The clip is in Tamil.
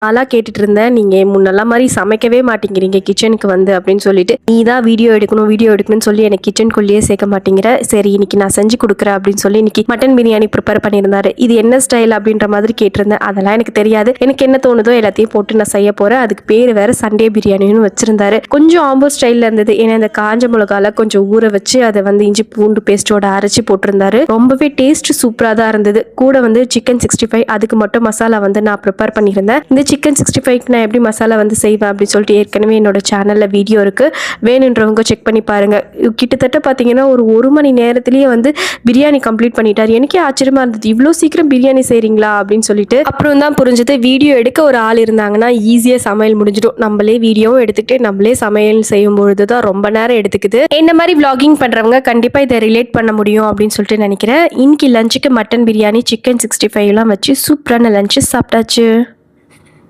நாளா கேட்டுட்டு இருந்தேன். நீங்க முன்னெல்லாம் மாரி சமைக்கவே மாட்டேங்கிறீங்க கிச்சனுக்கு வந்து அப்படின்னு சொல்லிட்டு. நீ தான் வீடியோ எடுக்கணும், வீடியோ எடுக்கணும்னு சொல்லி எனக்கு கிச்சனுக்குள்ளேயே சேர்க்க மாட்டேங்கிற. சரி இன்னைக்கு நான் செஞ்சு குடுக்குறேன் அப்படின்னு சொல்லி இன்னைக்கு மட்டன் பிரியாணி ப்ரிப்பேர் பண்ணியிருந்தாரு. இது என்ன ஸ்டைல் அப்படின்ற மாதிரி கேட்டிருந்தேன். அதெல்லாம் எனக்கு தெரியாது. எனக்கு என்ன தோணுதோ எல்லாத்தையும் போட்டு நான் செய்ய போறேன். அதுக்கு பேரு வேற சண்டே பிரியாணின்னு வச்சிருந்தாரு. கொஞ்சம் ஆம்பூர் ஸ்டைல்ல இருந்தது. ஏன்னா இந்த காஞ்ச மிளகால கொஞ்சம் ஊற வச்சு அதை வந்து இஞ்சி பூண்டு பேஸ்டோட அரைச்சி போட்டிருந்தாரு. ரொம்பவே டேஸ்ட் சூப்பரா தான் இருந்தது. கூட வந்து சிக்கன் 65 அதுக்கு மட்டும் மசாலா வந்து நான் ப்ரிப்பேர் பண்ணியிருந்தேன். இந்த சிக்கன் 65க்கு நான் எப்படி மசாலா வந்து செய்வேன் அப்படின்னு சொல்லிட்டு ஏற்கனவே என்னோட சேனல்ல வீடியோ இருக்கு. வேணுன்றவங்க செக் பண்ணி பாருங்க. கிட்டத்தட்ட பார்த்தீங்கன்னா ஒரு மணி நேரத்திலேயே வந்து பிரியாணி கம்ப்ளீட் பண்ணிட்டார். எனக்கே ஆச்சரியமா இருந்தது. இவ்வளோ சீக்கிரம் பிரியாணி செய்றீங்களா அப்படின்னு சொல்லிட்டு. அப்புறம் தான் புரிஞ்சது வீடியோ எடுக்க ஒரு ஆள் இருந்தாங்கன்னா ஈஸியாக சமையல் முடிஞ்சிடும். நம்மளே வீடியோவும் எடுத்துக்கிட்டு நம்மளே சமையல் செய்யும் பொழுது தான் ரொம்ப நேரம் எடுத்துக்குது. இந்த மாதிரி vlogging பண்றவங்க கண்டிப்பா இதை ரிலேட் பண்ண முடியும் அப்படின்னு சொல்லிட்டு நினைக்கிறேன். இன்னைக்கு லஞ்சுக்கு மட்டன் பிரியாணி சிக்கன் 65 எல்லாம் வச்சு சூப்பரான லஞ்சு சாப்பிட்டாச்சு.